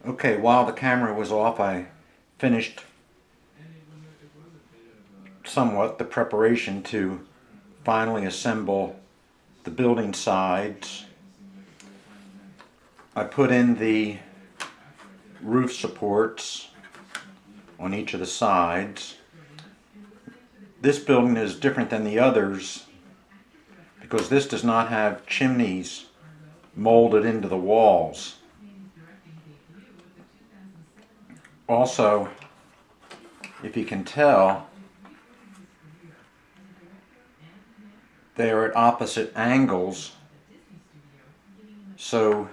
Okay, while the camera was off, I finished somewhat the preparation to finally assemble the building sides. I put in the roof supports on each of the sides. This building is different than the others because this does not have chimneys molded into the walls. Also, if you can tell, they are at opposite angles, so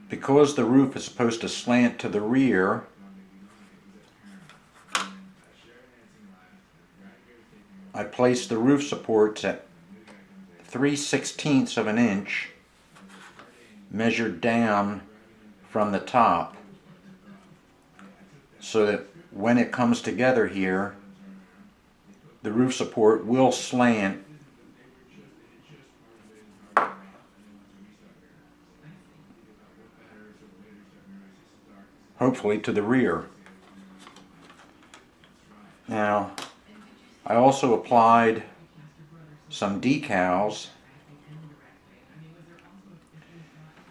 because the roof is supposed to slant to the rear, I placed the roof supports at 3/16 of an inch measured down from the top, so that when it comes together here, the roof support will slant hopefully to the rear. Now, I also applied some decals.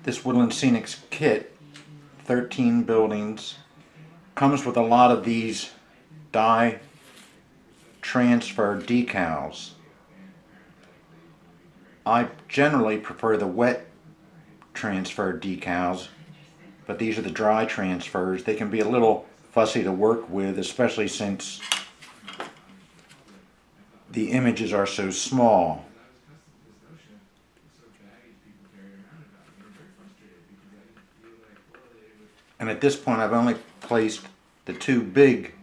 This Woodland Scenics kit, 13 buildings, comes with a lot of these dye transfer decals. I generally prefer the wet transfer decals, but these are the dry transfers. They can be a little fussy to work with, especially since the images are so small. And at this point I've only placed the two big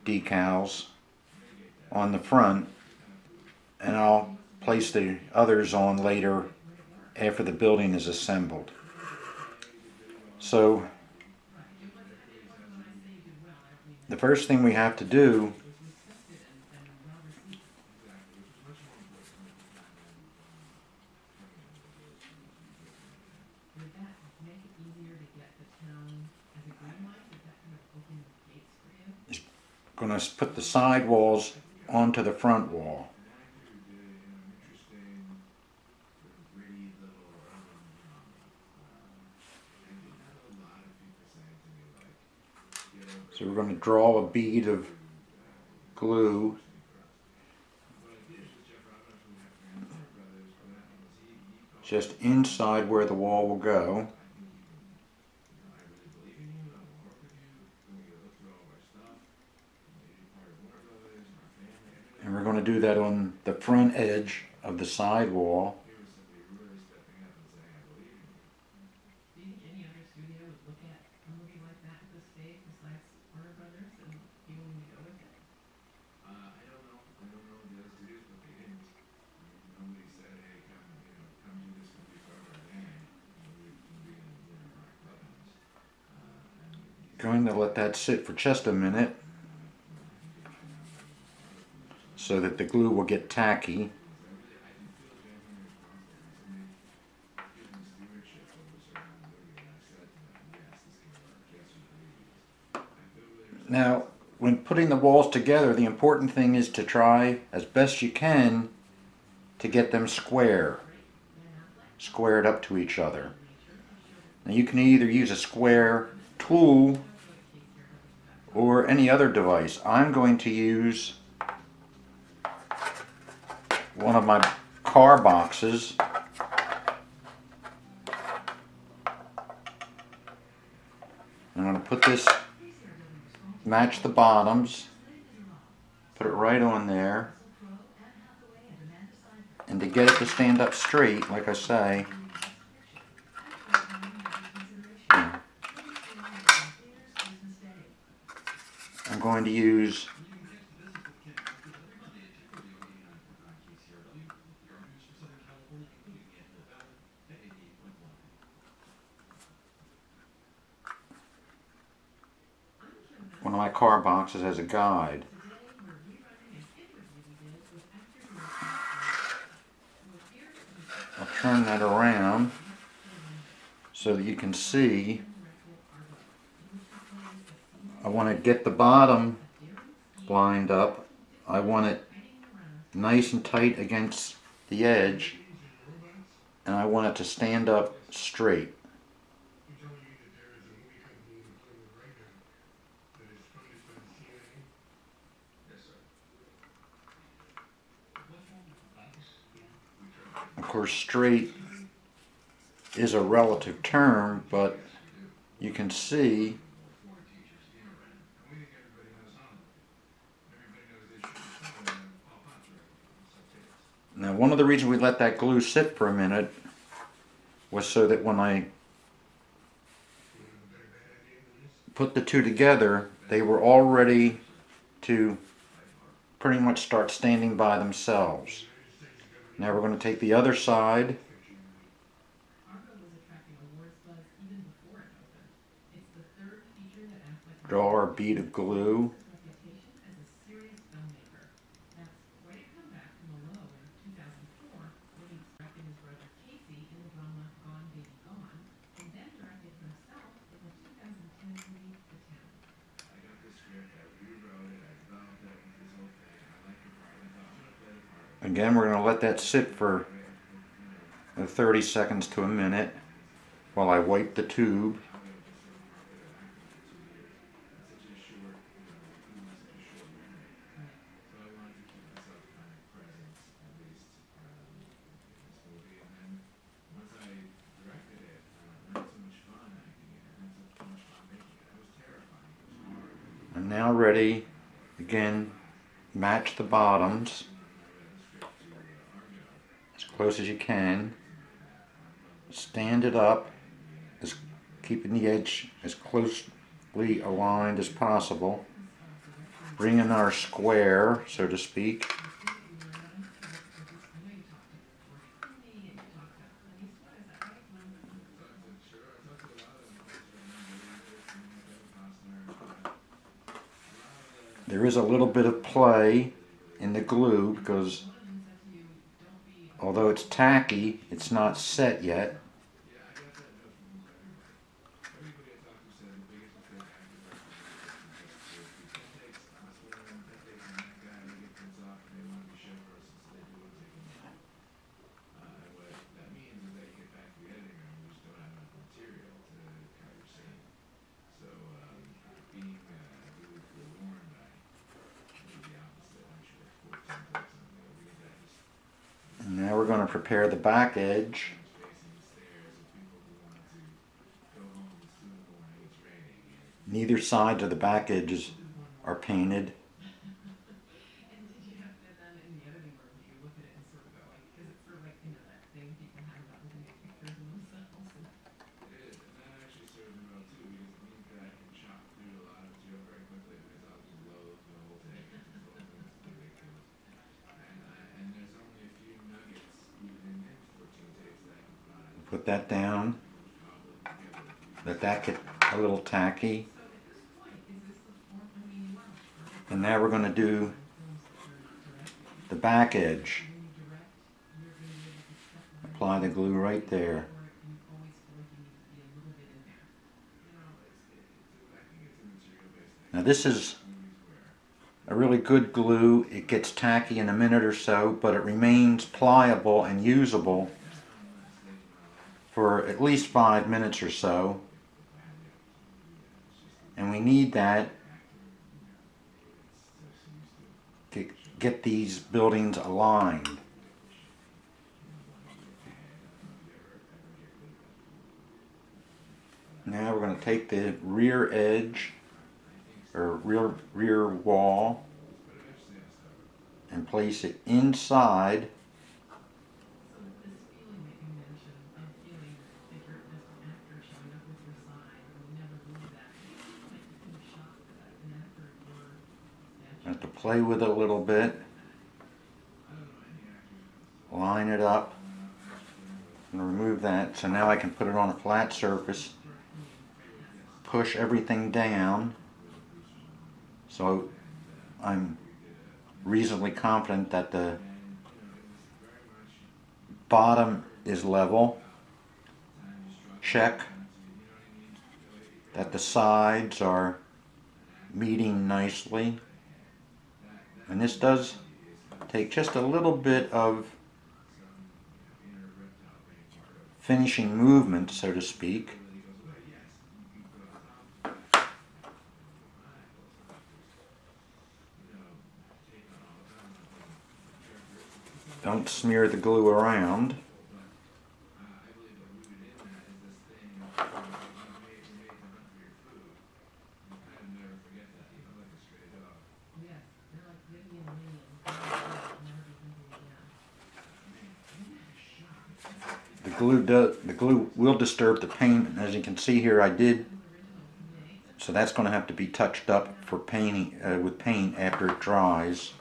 decals on the front, and I'll place the others on later after the building is assembled. So the first thing we have to do is going to put the side walls onto the front wall. So we're going to draw a bead of glue just inside where the wall will go. And we're going to do that on the front edge of the side wall. Going to let that sit for just a minute so that the glue will get tacky. Now, when putting the walls together, the important thing is to try as best you can to get them squared up to each other. Now, you can either use a square tool or any other device. I'm going to use one of my car boxes. I'm going to put this, match the bottoms, put it right on there, and to get it to stand up straight, like I say, I'm going to use one of my car boxes as a guide. I'll turn that around so so that you can see. I want to get the bottom lined up. I want it nice and tight against the edge, and I want it to stand up straight. Of course, straight is a relative term, but you can see now. One of the reasons we let that glue sit for a minute was so that when I put the two together, they were all ready to pretty much start standing by themselves. Now we're going to take the other side, draw our bead of glue, again we're going to let that sit for 30 seconds to a minute while I wipe the tube. I'm now ready. Again, match the bottoms as close as you can. Stand it up, keeping the edge as closely aligned as possible. Bring in our square, so to speak. There is a little bit of play in the glue because although it's tacky, it's not set yet. Now we're going to prepare the back edge. Neither sides of the back edges are painted. Put that down. Let that get a little tacky. And now we're going to do the back edge. Apply the glue right there. Now this is a really good glue. It gets tacky in a minute or so, but it remains pliable and usable for at least 5 minutes or so. And we need that to get these buildings aligned. Now we're going to take the rear edge or rear wall and place it inside have to play with it a little bit, line it up, and remove that. So now I can put it on a flat surface, push everything down, so I'm reasonably confident that the bottom is level. Check. that the sides are meeting nicely. And this does take just a little bit of finishing movement, so to speak. Don't smear the glue around. The glue will disturb the paint, and as you can see here, I did. So that's going to have to be touched up for painting with paint after it dries.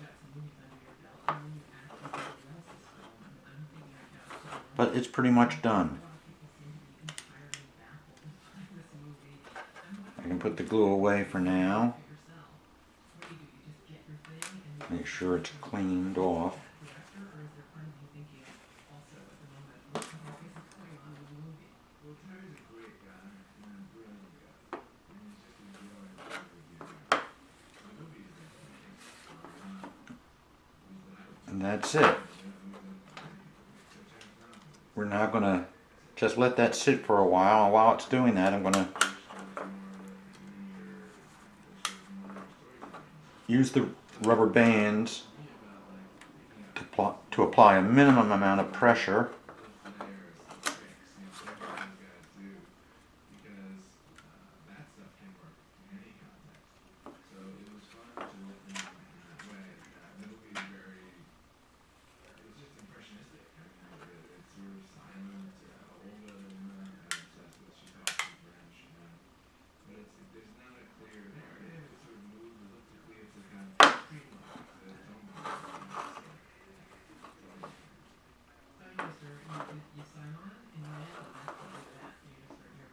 But it's pretty much done. I can put the glue away for now. Make sure it's cleaned off. And that's it. We're now going to just let that sit for a while, and while it's doing that, I'm going to use the rubber bands to apply a minimum amount of pressure.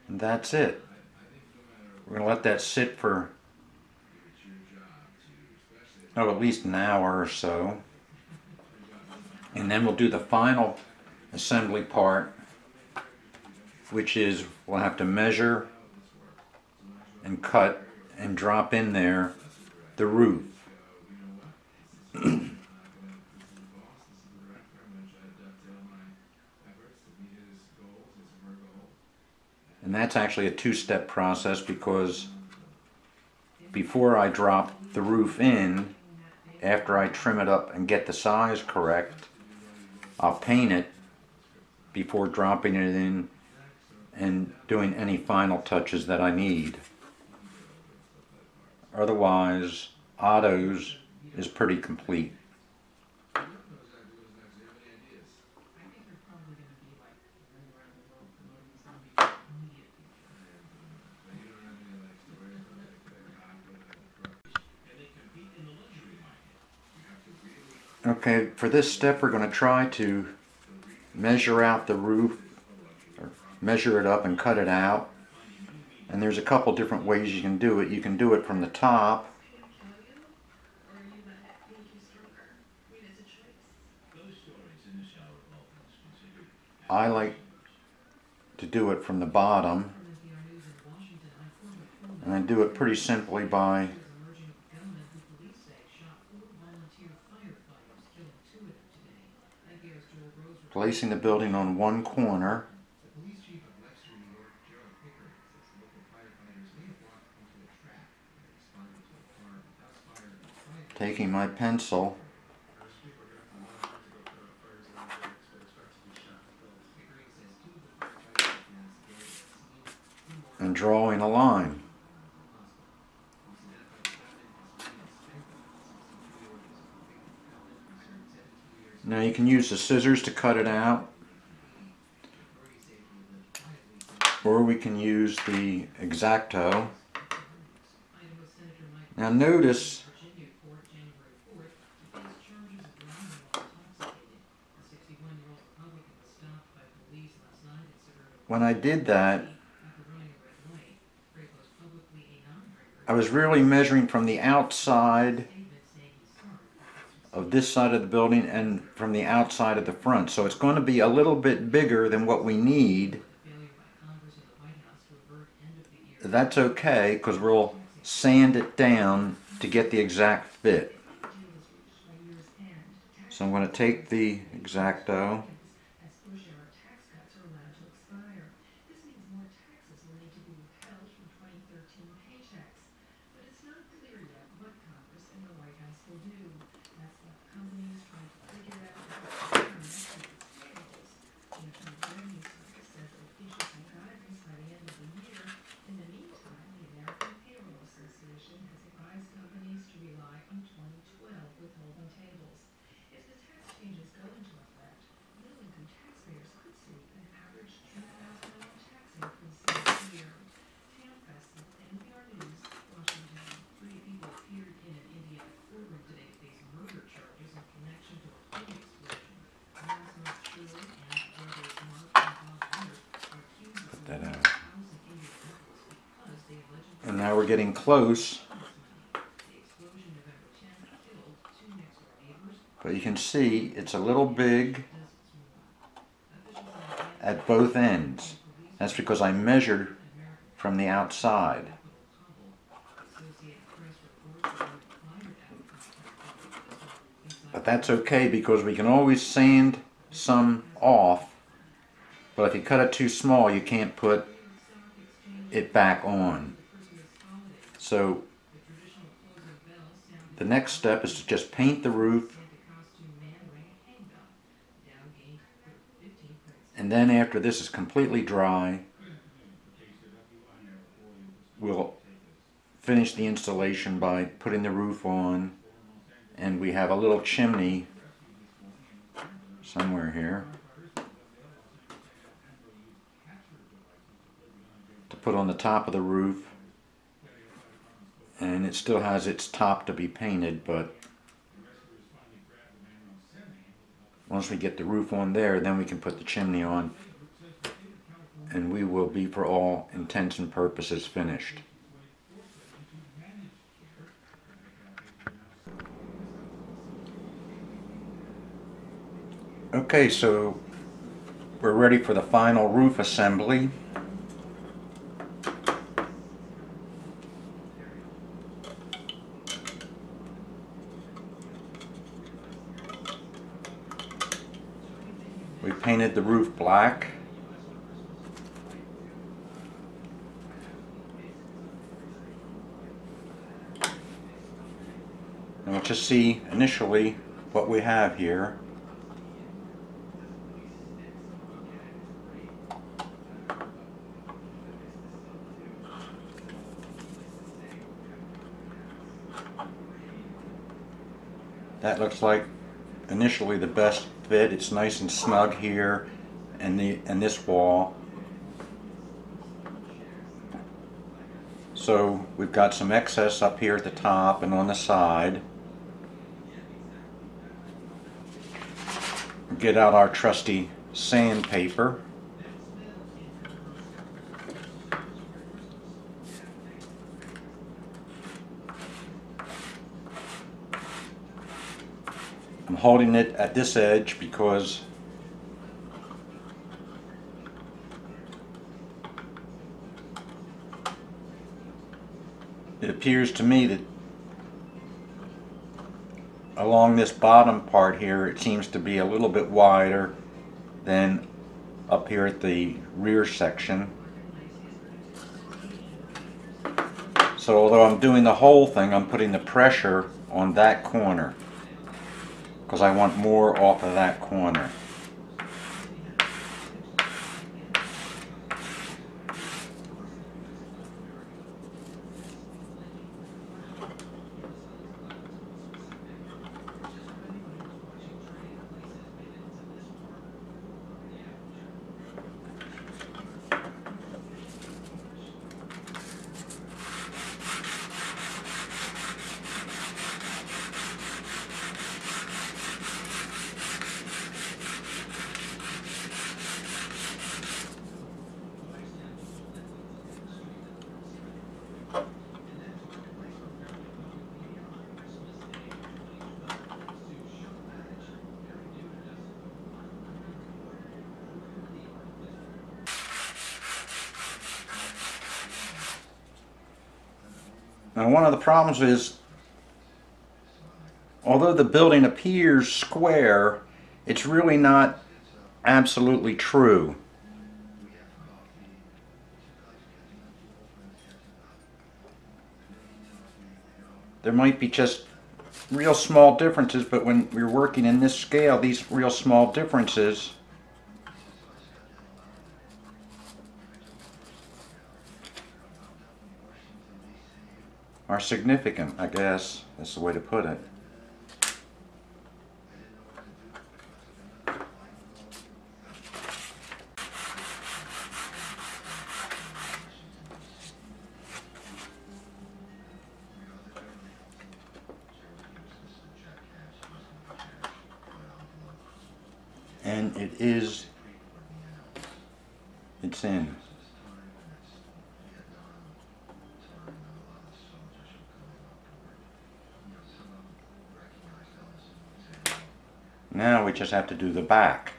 And that's it. We're going to let that sit for at least an hour or so. And then we'll do the final assembly part, which is we'll have to measure and cut and drop in there the roof. And that's actually a two-step process, because before I drop the roof in, after I trim it up and get the size correct, I'll paint it before dropping it in and doing any final touches that I need. Otherwise, Otto's is pretty complete. Okay, for this step we're going to try to measure out the roof, or measure it up and cut it out. And there's a couple different ways you can do it. You can do it from the top. I like to do it from the bottom. And I do it pretty simply by placing the building on one corner, taking my pencil and drawing a line. Now you can use the scissors to cut it out, or we can use the X-Acto. Now notice when I did that, I was really measuring from the outside of this side of the building and from the outside of the front. So it's going to be a little bit bigger than what we need that's okay because we'll sand it down to get the exact fit. So I'm going to take the X-Acto that out. And now we're getting close, but you can see it's a little big at both ends. That's because I measured from the outside. But that's okay because we can always sand some off, but if you cut it too small you can't put it back on. So the next step is to just paint the roof, and then after this is completely dry we'll finish the installation by putting the roof on, and we have a little chimney somewhere here to put on the top of the roof, and it still has its top to be painted, but once we get the roof on there then we can put the chimney on and we will be for all intents and purposes finished. Okay, so we're ready for the final roof assembly. We painted the roof black. And we'll just see initially what we have here. That looks like initially the best fit. It's nice and snug here and this wall. So we've got some excess up here at the top and on the side. Get out our trusty sandpaper. I'm holding it at this edge because it appears to me that along this bottom part here it seems to be a little bit wider than up here at the rear section. So although I'm doing the whole thing, I'm putting the pressure on that corner because I want more off of that corner. Now, one of the problems is, although the building appears square, it's really not absolutely true. There might be just real small differences, but when we're working in this scale, these real small differences are significant, I guess. That's the way to put it. And it's in. Now we just have to do the back.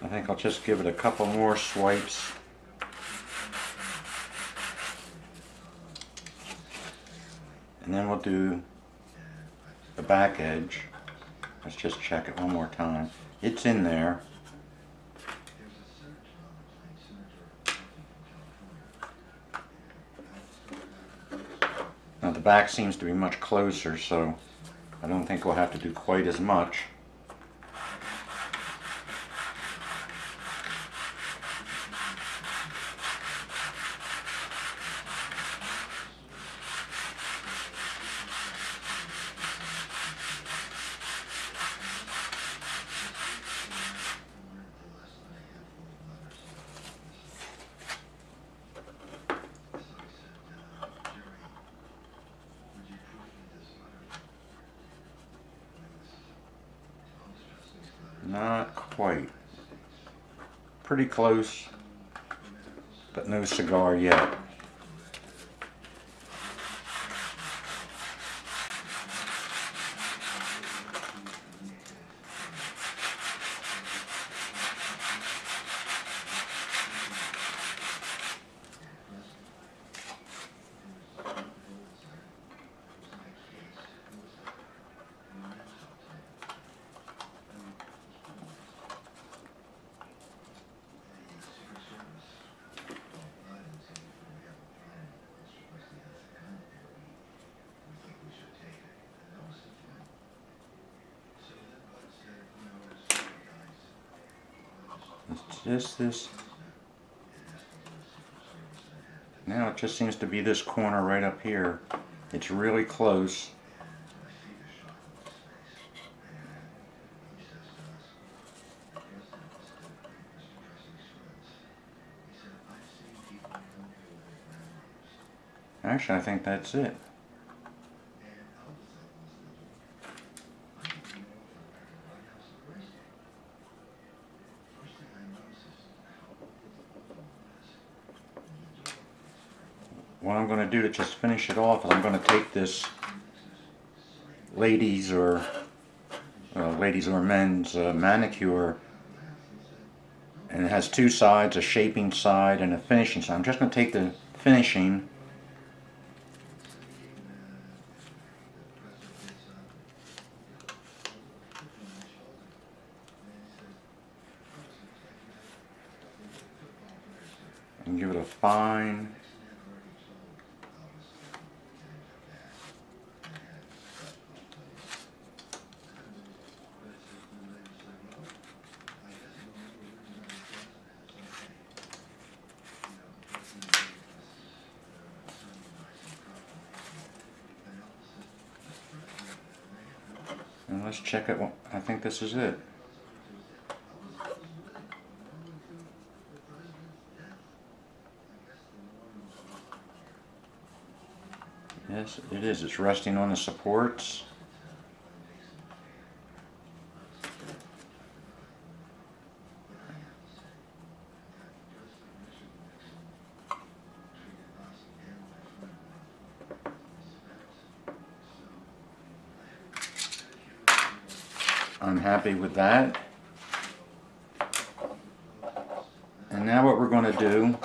I think I'll just give it a couple more swipes. And then we'll do the back edge. Let's just check it one more time. It's in there. Now the back seems to be much closer, so I don't think we'll have to do quite as much. Not quite. Pretty close, but no cigar yet. It's just this. Now it just seems to be this corner right up here. It's really close. Actually, I think that's it. What I'm going to do to just finish it off is I'm going to take this ladies or men's manicure, and it has two sides, a shaping side and a finishing side. I'm just going to take the finishing and give it a fine and let's check it. I think this is it. Yes, it is. It's resting on the supports. I'm happy with that. And now what we're going to do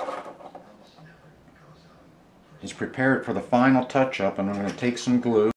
is prepare it for the final touch-up, and I'm going to take some glue.